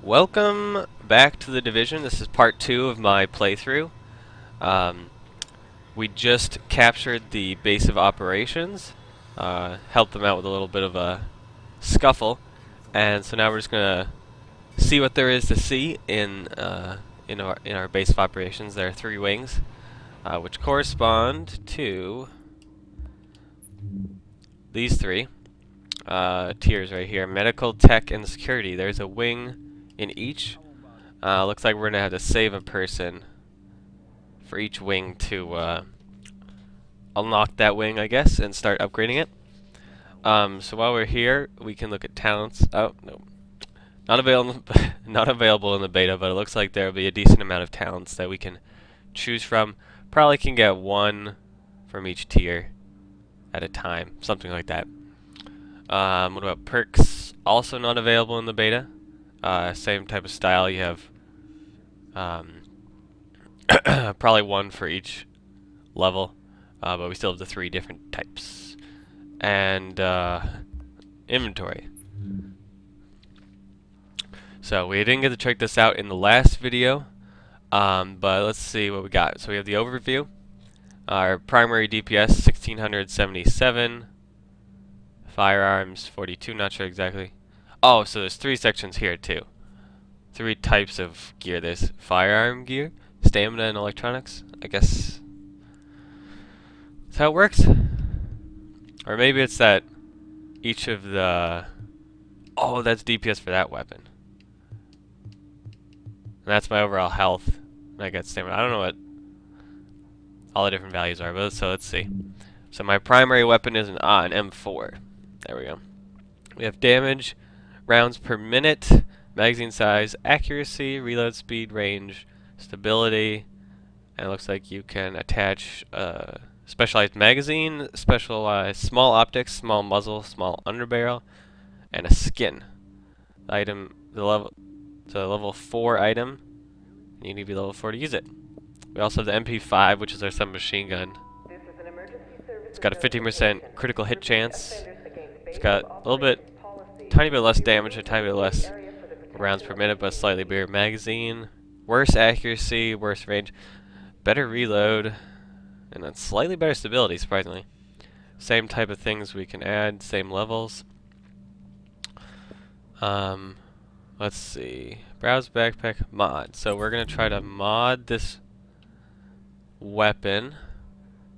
Welcome back to the Division. This is part 2 of my playthrough. Um, we just captured the base of operations, helped them out with a little bit of a scuffle, and so now we're just gonna see what there is to see in our base of operations. There are 3 wings, which correspond to these 3 tiers right here: medical, tech, and security. There's a wing in each. Looks like we're gonna have to save a person for each wing to unlock that wing, I guess, and start upgrading it. So while we're here, we can look at talents. Oh no, not available, not available in the beta, but it looks like there will be a decent amount of talents that we can choose from. Probably can get 1 from each tier at a time, something like that. What about perks? Also not available in the beta. Same type of style. You have probably 1 for each level, but we still have the 3 different types. And inventory. So we didn't get to check this out in the last video, but let's see what we got. So we have the overview. Our primary DPS 1677, firearms 42, not sure exactly. Oh, so there's 3 sections here too. 3 types of gear. There's firearm gear, stamina, and electronics. I guess that's how it works. Or maybe it's that each of the... Oh, that's DPS for that weapon. And that's my overall health. And I got stamina. I don't know what all the different values are, but so let's see. So my primary weapon is an M4. There we go. We have damage, rounds per minute, magazine size, accuracy, reload speed, range, stability, and it looks like you can attach specialized magazine, specialized small optics, small muzzle, small underbarrel, and a skin. The level 4 item. You need to be level 4 to use it. We also have the MP5, which is our submachine gun. It's got a 15% critical hit chance. It's got a little bit, tiny bit less damage, a tiny bit less rounds per minute, but a slightly bigger magazine. Worse accuracy, worse range, better reload, and then slightly better stability, surprisingly. Same type of things we can add, same levels. Let's see. Browse backpack mod. So we're gonna try to mod this weapon,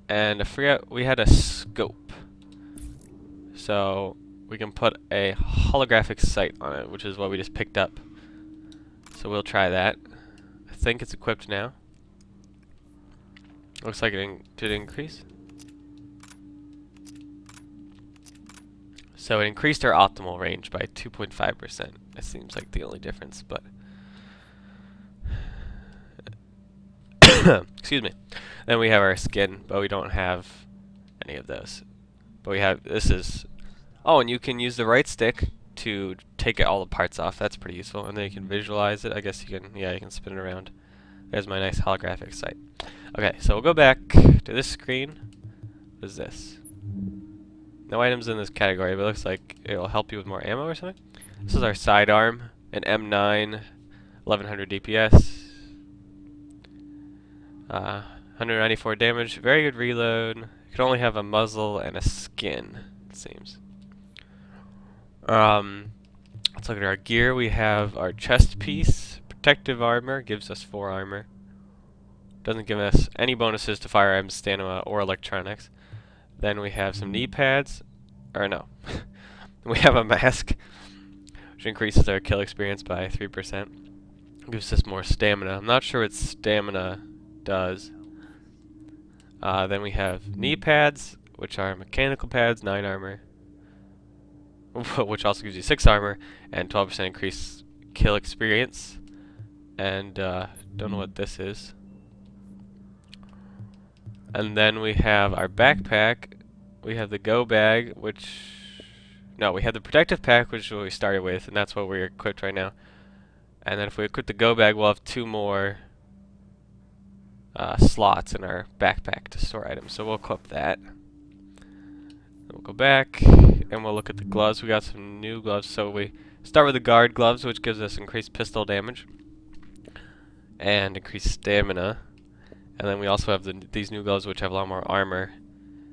and I forget we had a scope. So we can put a holographic sight on it, which is what we just picked up. So we'll try that. I think it's equipped now. Looks like it did increase. So it increased our optimal range by 2.5%. It seems like the only difference, but excuse me. Then we have our skin, but we don't have any of those. But we have, this is, oh, and you can use the right stick to take all the parts off. That's pretty useful. And then you can visualize it. I guess you can, yeah, you can spin it around. There's my nice holographic sight. Okay, so we'll go back to this screen. What is this? No items in this category, but it looks like it'll help you with more ammo or something. This is our sidearm, an M9, 1100 DPS, 194 damage, very good reload. You can only have a muzzle and a skin, it seems. Let's look at our gear. We have our chest piece, protective armor, gives us 4 armor. Doesn't give us any bonuses to firearms, stamina, or electronics. Then we have some knee pads, or no, we have a mask, which increases our kill experience by 3%. Gives us more stamina. I'm not sure what stamina does. Then we have knee pads, which are mechanical pads, 9 armor, which also gives you 6 armor, and 12% increased kill experience. And don't know what this is. And then we have our backpack. We have the go bag, which... No, we have the protective pack, which is what we started with, and that's what we're equipped right now. And then if we equip the go bag, we'll have 2 more slots in our backpack to store items. So we'll equip that. Then we'll go back, and we'll look at the gloves. We got some new gloves. So we Start with the guard gloves, which gives us increased pistol damage and increased stamina. And then we also have these new gloves, which have a lot more armor,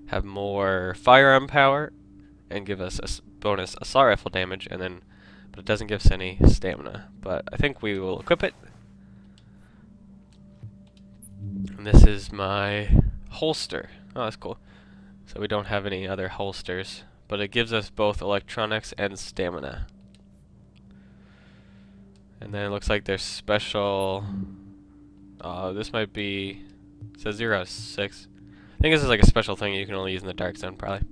have more firearm power, and give us a bonus assault rifle damage. And then, but it doesn't give us any stamina. But I think we will equip it. And this is my holster. Oh, that's cool. So we don't have any other holsters, but it gives us both electronics and stamina. And then it looks like there's special. This might be. It says 0.6. I think this is like a special thing you can only use in the dark zone, probably.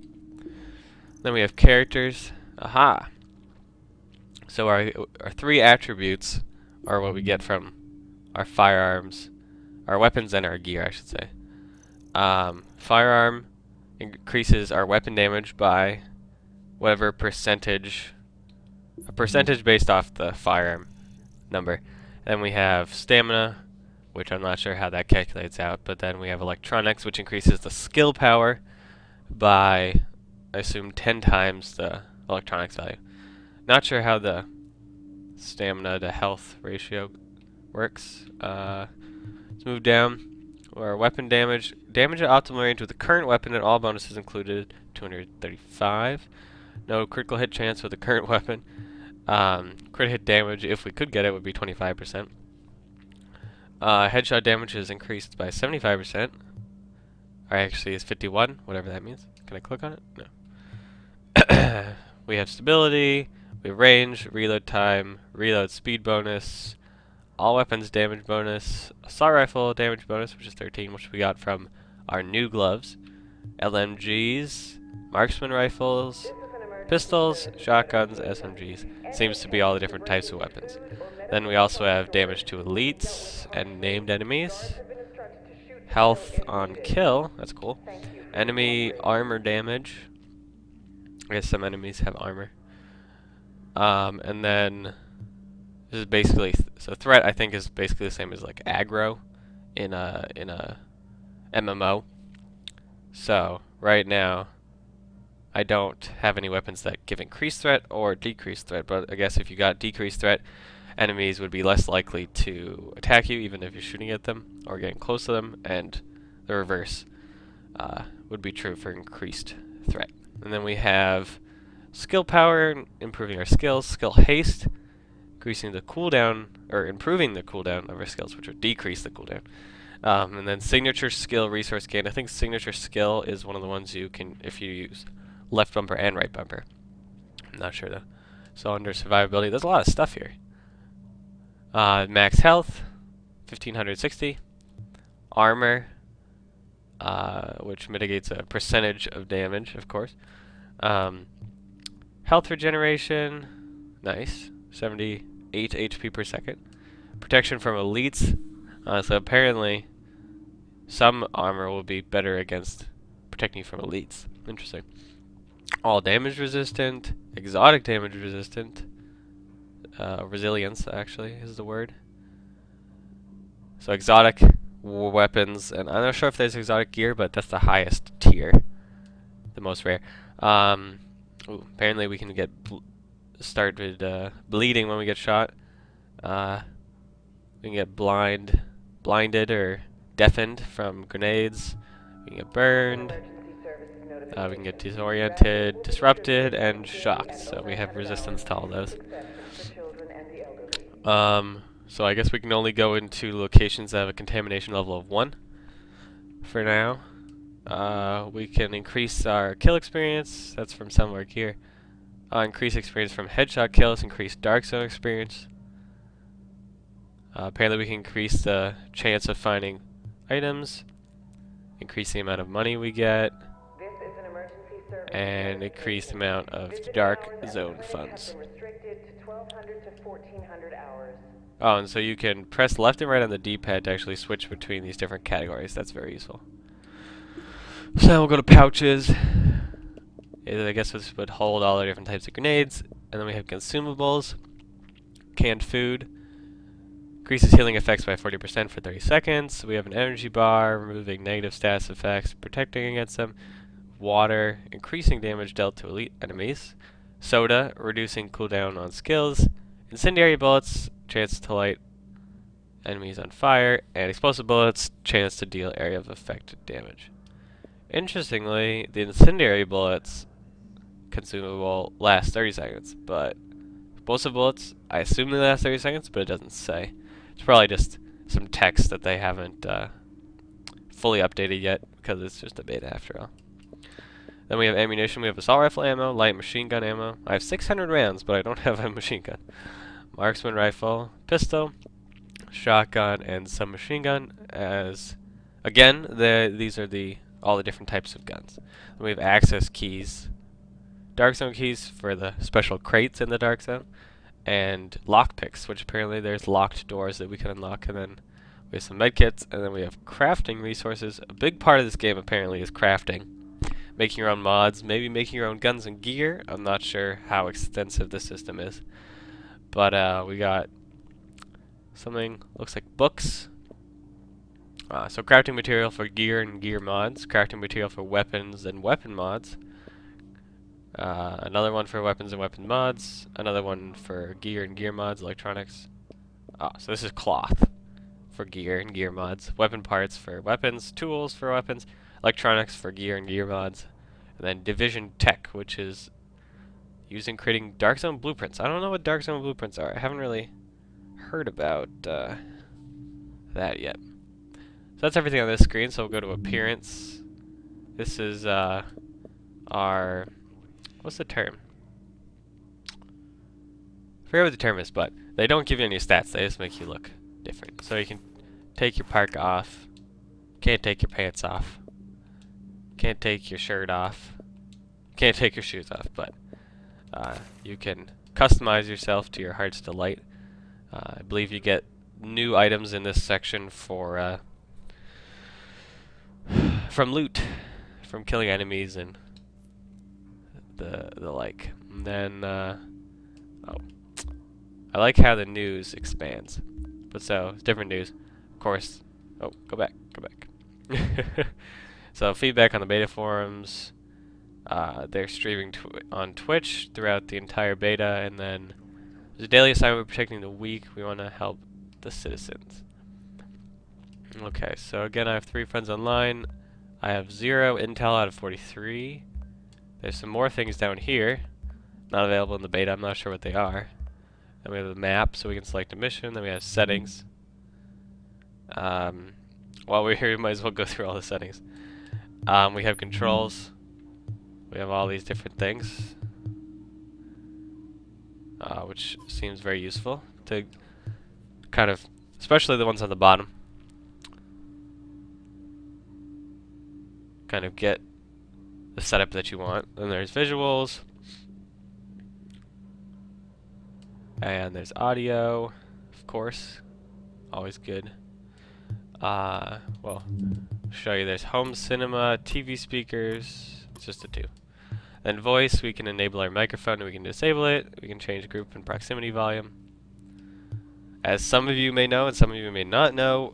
Then we have characters. Aha! So our 3 attributes are what we get from our firearms, our weapons, and our gear, I should say. Firearm increases our weapon damage by whatever percentage, a percentage based off the firearm number. Then we have stamina, which I'm not sure how that calculates out, but then we have electronics, which increases the skill power by, I assume, 10 times the electronics value. Not sure how the stamina to health ratio works. Let's move down. Our weapon damage. Damage at optimal range with the current weapon and all bonuses included, 235. No critical hit chance with the current weapon. Crit hit damage, if we could get it, would be 25%. Headshot damage is increased by 75%. Or actually is 51, whatever that means. Can I click on it? No. We have stability, we have range, reload time, reload speed bonus, all weapons damage bonus, assault rifle damage bonus, which is 13, which we got from our new gloves, LMGs, marksman rifles, pistols, shotguns, SMGs. Seems to be all the different types of weapons. Then we also have damage to elites and named enemies. Health on kill, that's cool. Enemy armor damage. I guess some enemies have armor. And then this is basically so threat. I think is basically the same as like aggro in a MMO. So right now, I don't have any weapons that give increased threat or decreased threat. But I guess if you got decreased threat, enemies would be less likely to attack you, even if you're shooting at them or getting close to them. And the reverse would be true for increased threat. And then we have skill power, improving our skills. Skill haste, increasing the cooldown, or improving the cooldown of our skills, which would decrease the cooldown. And then signature skill resource gain. I think signature skill is one of the ones you can, if you use left bumper and right bumper. I'm not sure though. So under survivability, there's a lot of stuff here. Max health, 1560. Armor, which mitigates a percentage of damage, of course. Health regeneration, nice, 78 HP per second. Protection from elites, so apparently some armor will be better against protecting you from elites. Interesting. All damage resistant, exotic damage resistant, resilience actually is the word. So exotic weapons, and I'm not sure if there's exotic gear, but that's the highest tier, the most rare. Apparently we can get started bleeding when we get shot. We can get blinded or deafened from grenades. We can get burned. We can get disoriented, disrupted, and shocked. So we have resistance to all those. So I guess we can only go into locations that have a contamination level of 1 for now. We can increase our kill experience. That's from some of our gear. Increase experience from headshot kills. Increase dark zone experience. Apparently we can increase the chance of finding items. Increase the amount of money we get. And increase the amount of dark zone funds. Oh, and so you can press left and right on the D-pad to actually switch between these different categories. That's very useful. So now we'll go to pouches. I guess this would hold all the different types of grenades. And then we have consumables, canned food, increases healing effects by 40% for 30 seconds. We have an energy bar, removing negative status effects, protecting against them. Water, increasing damage dealt to elite enemies. Soda, reducing cooldown on skills. Incendiary bullets, chance to light enemies on fire. And explosive bullets, chance to deal area of effect damage. Interestingly, the incendiary bullets consumable last 30 seconds, but explosive bullets, I assume they last 30 seconds, but it doesn't say. It's probably just some text that they haven't fully updated yet, because it's just a beta after all. Then we have ammunition. We have assault rifle ammo, light machine gun ammo. I have 600 rounds, but I don't have a machine gun. Marksman rifle, pistol, shotgun, and some machine gun. As again, these are all the different types of guns. Then we have access keys, dark zone keys for the special crates in the dark zone, and lockpicks, which apparently there's locked doors that we can unlock. And then we have some medkits, and then we have crafting resources. A big part of this game apparently is crafting. Making your own mods, maybe making your own guns and gear. I'm not sure how extensive the system is. But we got something, looks like books. So crafting material for gear and gear mods. Crafting material for weapons and weapon mods. Another one for weapons and weapon mods. Another one for gear and gear mods, electronics. So this is cloth for gear and gear mods. Weapon parts for weapons, tools for weapons. Electronics for gear and gear mods, and then Division Tech, which is used in creating Dark Zone blueprints. I don't know what Dark Zone blueprints are. I haven't really heard about that yet. So that's everything on this screen, so we'll go to Appearance. This is our... what's the term? I forget what the term is, but they don't give you any stats. They just make you look different. So you can take your parka off. Can't take your pants off. Can't take your shirt off. Can't take your shoes off, but you can customize yourself to your heart's delight. I believe you get new items in this section for from loot, from killing enemies and the like. And then I like how the news expands. But so it's different news, of course. Oh, go back. So feedback on the beta forums. They're streaming on Twitch throughout the entire beta, and then there's a daily assignment protecting the weak. We want to help the citizens. Okay, so again, I have 3 friends online. I have 0 intel out of 43. There's some more things down here, not available in the beta. I'm not sure what they are. Then we have the map, so we can select a mission. Then we have settings. While we're here, we might as well go through all the settings. We have controls. We have all these different things, which seems very useful to kind of, especially the ones on the bottom, kind of get the setup that you want. Then there's visuals, and there's audio, of course, always good. Well, show you there's home cinema, TV speakers, it's just the 2. Then voice, we can enable our microphone and we can disable it. We can change group and proximity volume. As some of you may know and some of you may not know,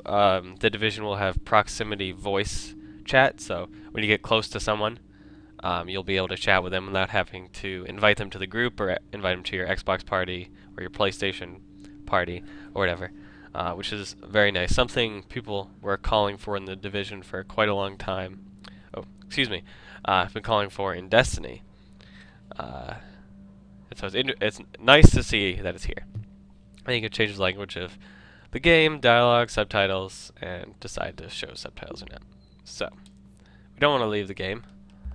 the Division will have proximity voice chat, so when you get close to someone, you'll be able to chat with them without having to invite them to the group or invite them to your Xbox party or your PlayStation party or whatever. Which is very nice. Something people were calling for in the Division for quite a long time. Oh, excuse me. I've been calling for in Destiny. And so it's nice to see that it's here. And you can change the language of the game, dialogue, subtitles, and decide to show subtitles or not. So, we don't want to leave the game.